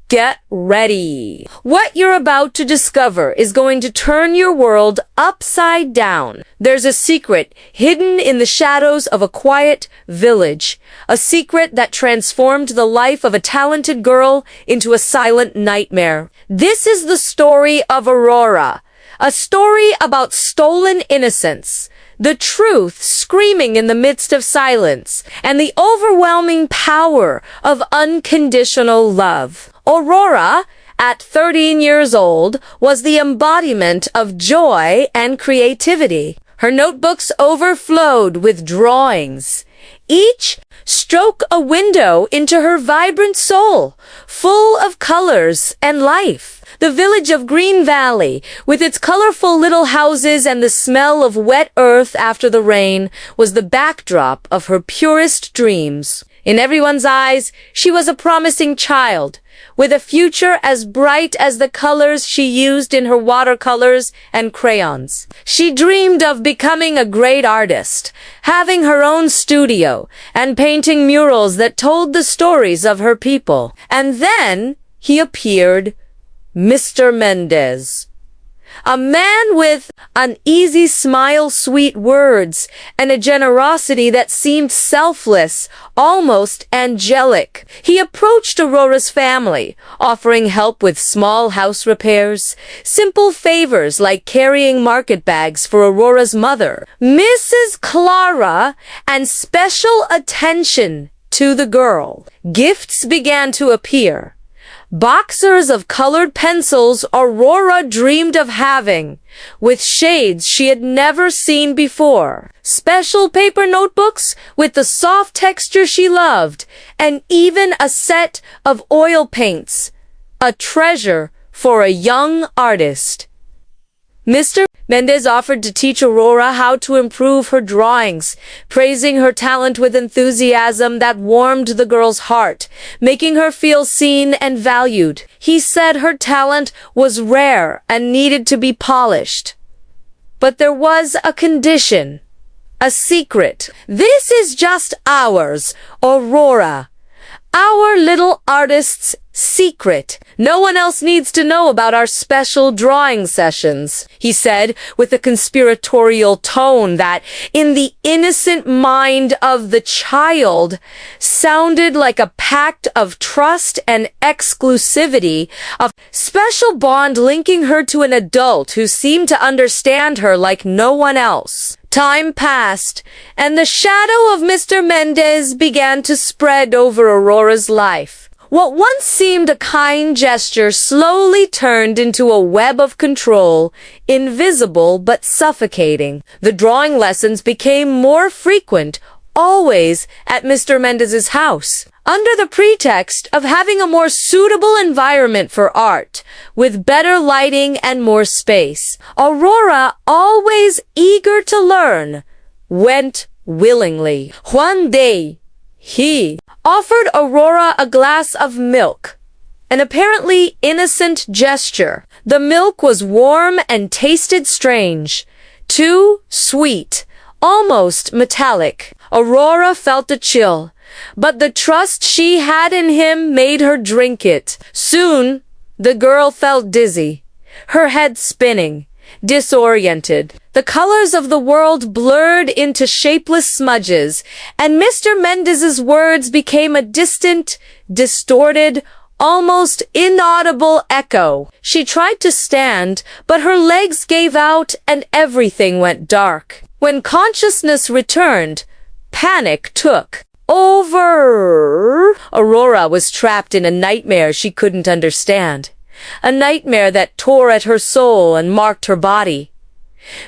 Get ready. What you're about to discover is going to turn your world upside down. There's a secret hidden in the shadows of a quiet village, a secret that transformed the life of a talented girl into a silent nightmare. This is the story of Aurora, a story about stolen innocence, the truth screaming in the midst of silence, and the overwhelming power of unconditional love. Aurora, at 13 years old, was the embodiment of joy and creativity. Her notebooks overflowed with drawings, each stroke a window into her vibrant soul, full of colors and life. The village of Green Valley, with its colorful little houses and the smell of wet earth after the rain, was the backdrop of her purest dreams. In everyone's eyes, she was a promising child, with a future as bright as the colors she used in her watercolors and crayons. She dreamed of becoming a great artist, having her own studio, and painting murals that told the stories of her people. And then he appeared, Mr. Mendez. A man with an easy smile, sweet words, and a generosity that seemed selfless, almost angelic. He approached Aurora's family, offering help with small house repairs, simple favors like carrying market bags for Aurora's mother, Mrs. Clara, and special attention to the girl. Gifts began to appear. Boxers of colored pencils Aurora dreamed of having, with shades she had never seen before. Special paper notebooks with the soft texture she loved, and even a set of oil paints, a treasure for a young artist. Mr. Mendez offered to teach Aurora how to improve her drawings, praising her talent with enthusiasm that warmed the girl's heart, making her feel seen and valued. He said her talent was rare and needed to be polished. But there was a condition, a secret. This is just ours, Aurora. Our little artist's secret. No one else needs to know about our special drawing sessions, he said with a conspiratorial tone that, in the innocent mind of the child, sounded like a pact of trust and exclusivity, a special bond linking her to an adult who seemed to understand her like no one else. Time passed, and the shadow of Mr. Mendez began to spread over Aurora's life. What once seemed a kind gesture slowly turned into a web of control, invisible but suffocating. The drawing lessons became more frequent, always at Mr. Mendez's house, under the pretext of having a more suitable environment for art, with better lighting and more space. Aurora, always eager to learn, went willingly. One day, he offered Aurora a glass of milk, an apparently innocent gesture. The milk was warm and tasted strange, too sweet, almost metallic. Aurora felt a chill, but the trust she had in him made her drink it. Soon, the girl felt dizzy, her head spinning, disoriented. The colors of the world blurred into shapeless smudges, and Mr. Mendez's words became a distant, distorted, almost inaudible echo. She tried to stand, but her legs gave out and everything went dark. When consciousness returned, panic took over. Aurora was trapped in a nightmare she couldn't understand, a nightmare that tore at her soul and marked her body.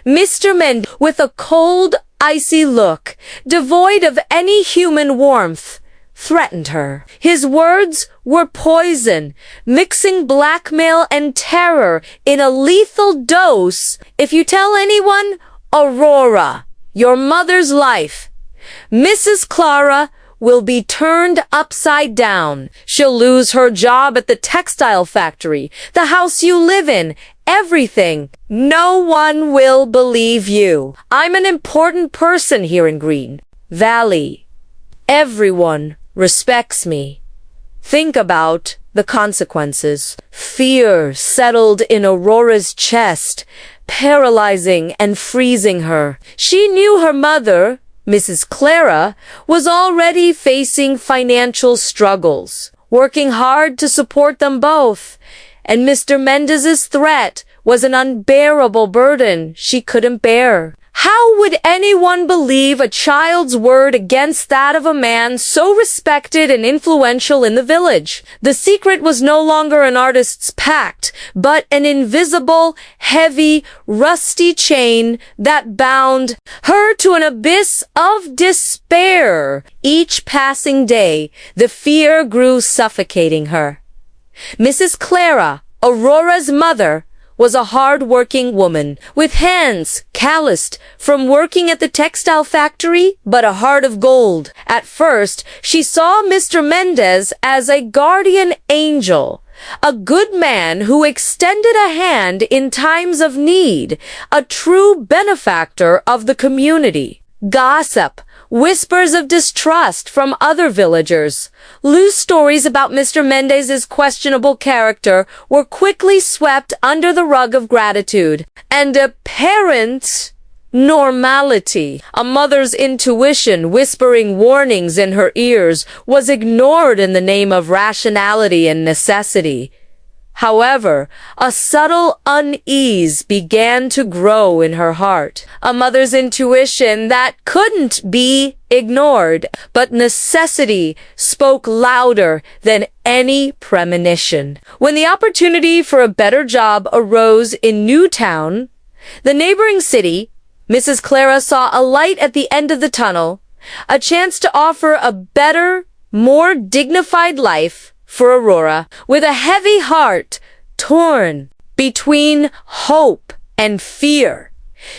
Mr. Mendez, with a cold, icy look, devoid of any human warmth, threatened her. His words were poison, mixing blackmail and terror in a lethal dose. If you tell anyone, Aurora, your mother's life, Mrs. Clara, will be turned upside down. She'll lose her job at the textile factory, the house you live in, everything. No one will believe you. I'm an important person here in Green Valley. Everyone respects me. Think about the consequences. Fear settled in Aurora's chest, paralyzing and freezing her. She knew her mother, Mrs. Clara, was already facing financial struggles, working hard to support them both, and Mr. Mendez's threat was an unbearable burden she couldn't bear. How would anyone believe a child's word against that of a man so respected and influential in the village? The secret was no longer an artist's pact, but an invisible, heavy, rusty chain that bound her to an abyss of despair. Each passing day, the fear grew, suffocating her. Mrs. Clara, Aurora's mother, was a hard-working woman, with hands calloused from working at the textile factory, but a heart of gold. At first, she saw Mr. Mendez as a guardian angel, a good man who extended a hand in times of need, a true benefactor of the community. Gossip, whispers of distrust from other villagers, loose stories about Mr. Mendez's questionable character were quickly swept under the rug of gratitude, and apparent normality, a mother's intuition whispering warnings in her ears, was ignored in the name of rationality and necessity. However, a subtle unease began to grow in her heart, a mother's intuition that couldn't be ignored, but necessity spoke louder than any premonition. When the opportunity for a better job arose in Newtown, the neighboring city, Mrs. Clara saw a light at the end of the tunnel, a chance to offer a better, more dignified life for Aurora. With a heavy heart torn between hope and fear,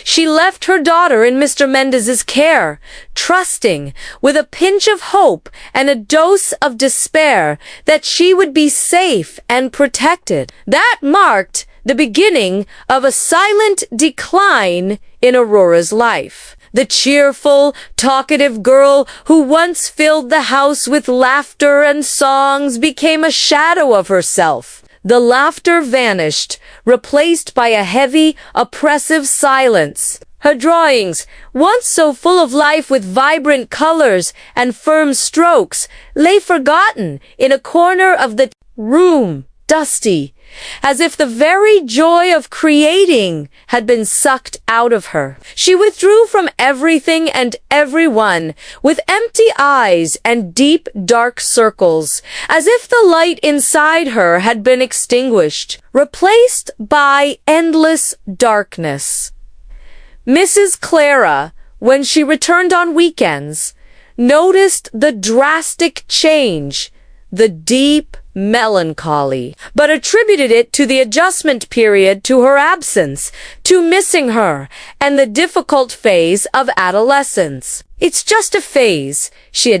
she left her daughter in Mr. Mendez's care, trusting, with a pinch of hope and a dose of despair, that she would be safe and protected. That marked the beginning of a silent decline in Aurora's life. The cheerful, talkative girl who once filled the house with laughter and songs became a shadow of herself. The laughter vanished, replaced by a heavy, oppressive silence. Her drawings, once so full of life with vibrant colors and firm strokes, lay forgotten in a corner of the room, dusty, as if the very joy of creating had been sucked out of her. She withdrew from everything and everyone with empty eyes and deep, dark circles, as if the light inside her had been extinguished, replaced by endless darkness. Mrs. Clara, when she returned on weekends, noticed the drastic change, the deep melancholy, but attributed it to the adjustment period to her absence, to missing her, and the difficult phase of adolescence. It's just a phase, she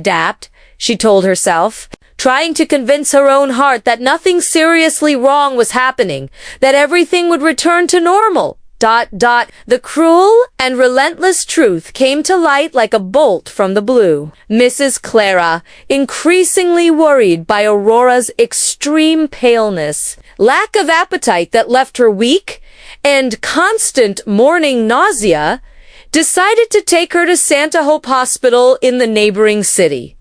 told herself, trying to convince her own heart that nothing seriously wrong was happening, that everything would return to normal. The cruel and relentless truth came to light like a bolt from the blue. Mrs. Clara, increasingly worried by Aurora's extreme paleness, lack of appetite that left her weak, and constant morning nausea, decided to take her to Santa Hope Hospital in the neighboring city.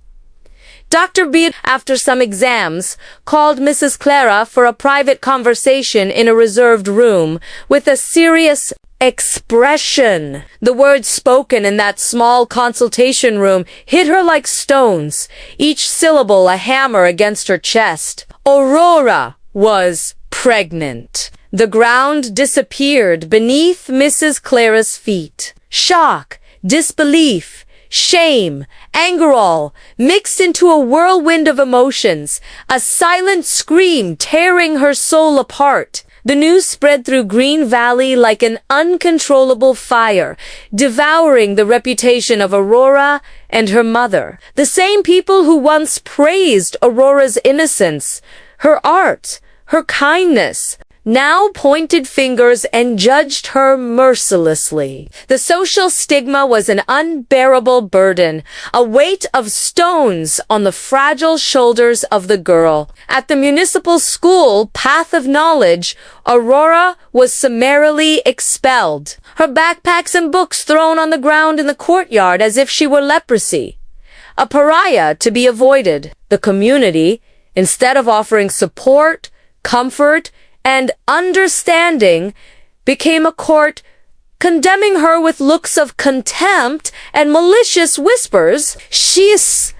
Dr. Beard, after some exams, called Mrs. Clara for a private conversation in a reserved room with a serious expression. The words spoken in that small consultation room hit her like stones, each syllable a hammer against her chest. Aurora was pregnant. The ground disappeared beneath Mrs. Clara's feet. Shock, disbelief, shame, anger all mixed into a whirlwind of emotions, a silent scream tearing her soul apart. The news spread through Green Valley like an uncontrollable fire, devouring the reputation of Aurora and her mother. The same people who once praised Aurora's innocence, her art, her kindness, now pointed fingers and judged her mercilessly. The social stigma was an unbearable burden, a weight of stones on the fragile shoulders of the girl. At the municipal school Path of Knowledge, Aurora was summarily expelled, her backpacks and books thrown on the ground in the courtyard as if she were leprosy, a pariah to be avoided. The community, instead of offering support, comfort, and understanding, became a court condemning her with looks of contempt and malicious whispers. She's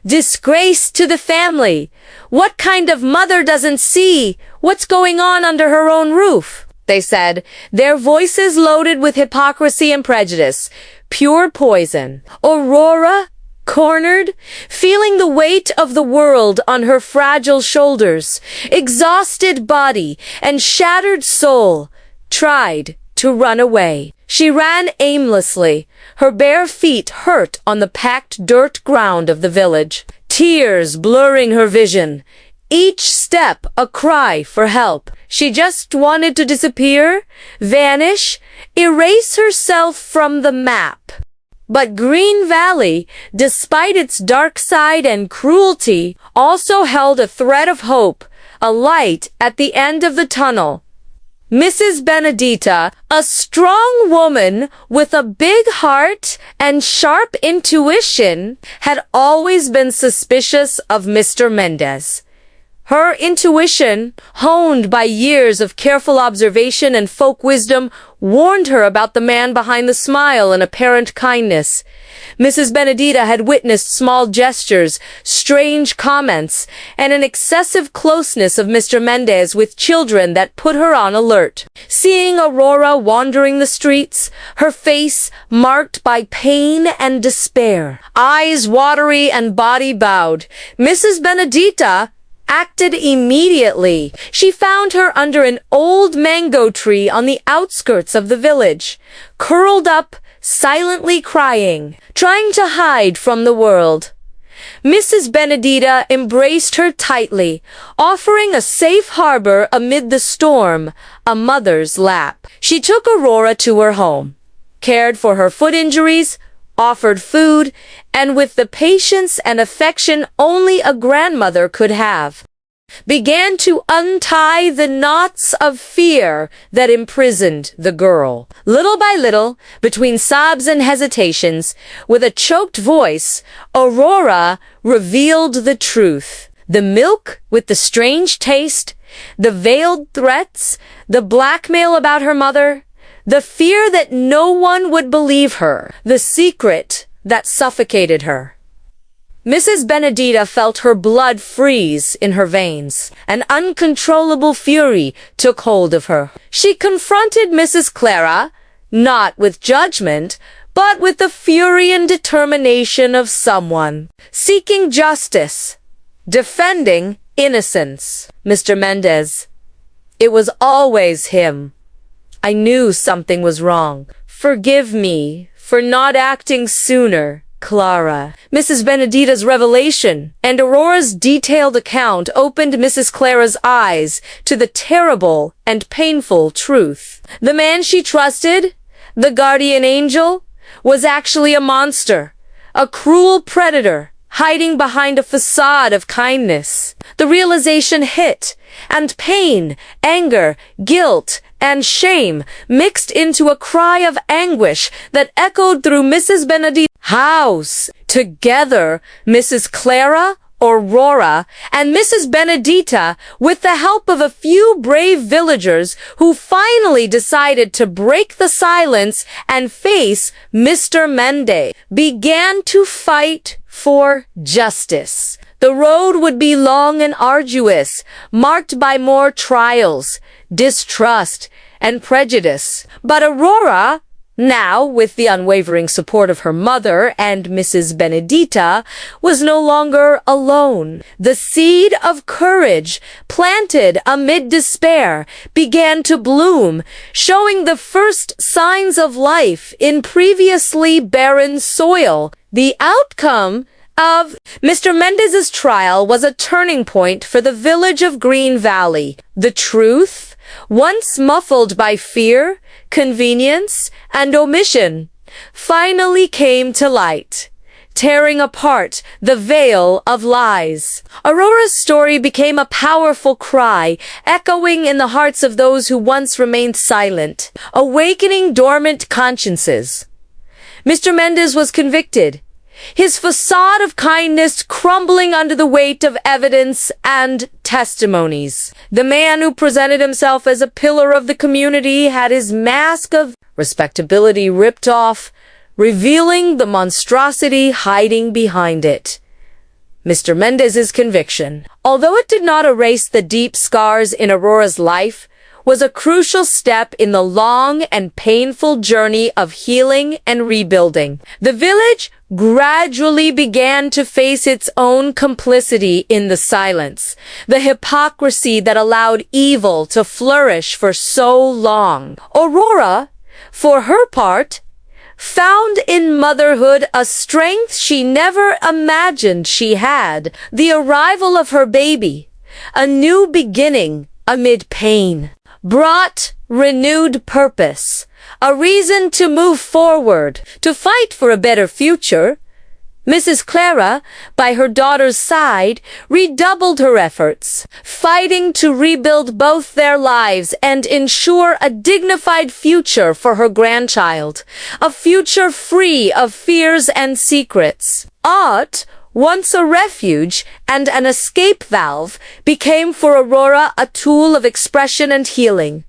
disgrace to the family. What kind of mother doesn't see what's going on under her own roof? They said, their voices loaded with hypocrisy and prejudice, pure poison. Aurora, cornered, feeling the weight of the world on her fragile shoulders, exhausted body and shattered soul, tried to run away. She ran aimlessly, her bare feet hurt on the packed dirt ground of the village, tears blurring her vision, each step a cry for help. She just wanted to disappear, vanish, erase herself from the map. But Green Valley, despite its dark side and cruelty, also held a thread of hope, a light at the end of the tunnel. Mrs. Benedita, a strong woman with a big heart and sharp intuition, had always been suspicious of Mr. Mendez. Her intuition, honed by years of careful observation and folk wisdom, warned her about the man behind the smile and apparent kindness. Mrs. Benedita had witnessed small gestures, strange comments, and an excessive closeness of Mr. Mendez with children that put her on alert. Seeing Aurora wandering the streets, her face marked by pain and despair, eyes watery and body bowed, Mrs. Benedita acted immediately. She found her under an old mango tree on the outskirts of the village, curled up, silently crying, trying to hide from the world. Mrs. Benedita embraced her tightly, offering a safe harbor amid the storm, a mother's lap. She took Aurora to her home, cared for her foot injuries, offered food, and with the patience and affection only a grandmother could have, began to untie the knots of fear that imprisoned the girl. Little by little, between sobs and hesitations, with a choked voice, Aurora revealed the truth. The milk with the strange taste, the veiled threats, the blackmail about her mother, the fear that no one would believe her, the secret that suffocated her. Mrs. Benedita felt her blood freeze in her veins. An uncontrollable fury took hold of her. She confronted Mrs. Clara, not with judgment, but with the fury and determination of someone seeking justice, defending innocence. Mr. Mendez, it was always him. I knew something was wrong. Forgive me for not acting sooner, Clara. Mrs. Benedita's revelation and Aurora's detailed account opened Mrs. Clara's eyes to the terrible and painful truth. The man she trusted, the guardian angel, was actually a monster, a cruel predator, hiding behind a facade of kindness. The realization hit, and pain, anger, guilt, and shame mixed into a cry of anguish that echoed through Mrs. Benedita's house. Together, Mrs. Clara, Aurora, and Mrs. Benedita, with the help of a few brave villagers who finally decided to break the silence and face Mr. Mendez, began to fight for justice. The road would be long and arduous, marked by more trials, distrust, and prejudice. But Aurora, now with the unwavering support of her mother and Mrs. Benedita, was no longer alone. The seed of courage, planted amid despair, began to bloom, showing the first signs of life in previously barren soil. The outcome, of Mr. Mendez's trial was a turning point for the village of Green Valley. The truth, once muffled by fear, convenience, and omission, finally came to light, tearing apart the veil of lies. Aurora's story became a powerful cry, echoing in the hearts of those who once remained silent, awakening dormant consciences. Mr. Mendez was convicted, his facade of kindness crumbling under the weight of evidence and testimonies. The man who presented himself as a pillar of the community had his mask of respectability ripped off, revealing the monstrosity hiding behind it. Mr. Mendez's conviction, although it did not erase the deep scars in Aurora's life, was a crucial step in the long and painful journey of healing and rebuilding. The village gradually began to face its own complicity in the silence, the hypocrisy that allowed evil to flourish for so long. Aurora, for her part, found in motherhood a strength she never imagined she had. The arrival of her baby, a new beginning amid pain, brought renewed purpose, a reason to move forward, to fight for a better future. Mrs. Clara, by her daughter's side, redoubled her efforts, fighting to rebuild both their lives and ensure a dignified future for her grandchild, a future free of fears and secrets. Art, once a refuge and an escape valve, became for Aurora a tool of expression and healing,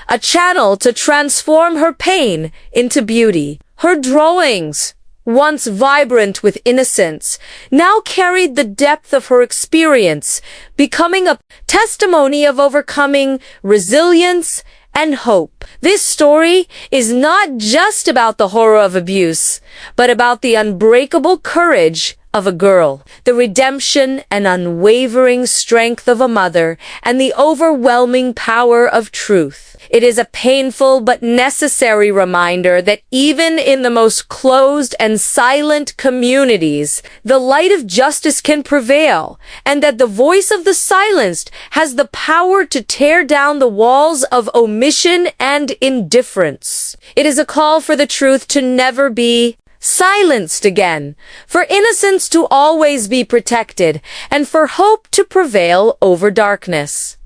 a channel to transform her pain into beauty. Her drawings, once vibrant with innocence, now carried the depth of her experience, becoming a testimony of overcoming resilience and hope. This story is not just about the horror of abuse, but about the unbreakable courage of a girl, the redemption and unwavering strength of a mother, and the overwhelming power of truth. It is a painful but necessary reminder that even in the most closed and silent communities, the light of justice can prevail, and that the voice of the silenced has the power to tear down the walls of omission and indifference. It is a call for the truth to never be silenced again, for innocence to always be protected, and for hope to prevail over darkness.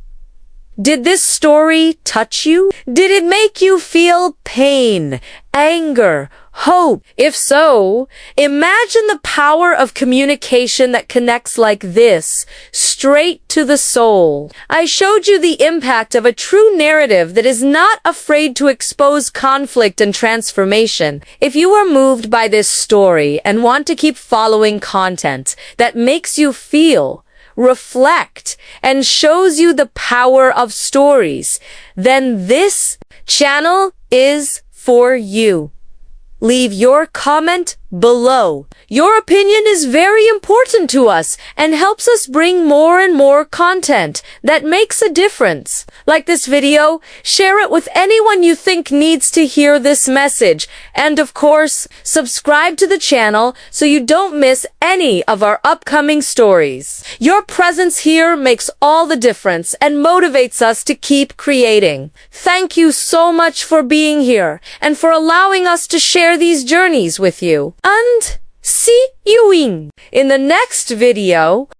Did this story touch you? Did it make you feel pain, anger, hope? If so, imagine the power of communication that connects like this, straight to the soul. I showed you the impact of a true narrative that is not afraid to expose conflict and transformation. If you are moved by this story and want to keep following content that makes you feel, reflect, and shows you the power of stories, then this channel is for you. Leave your comment below. Your opinion is very important to us and helps us bring more and more content that makes a difference. Like this video, share it with anyone you think needs to hear this message. And of course, subscribe to the channel so you don't miss any of our upcoming stories. Your presence here makes all the difference and motivates us to keep creating. Thank you so much for being here and for allowing us to share these journeys with you. And see you in the next video.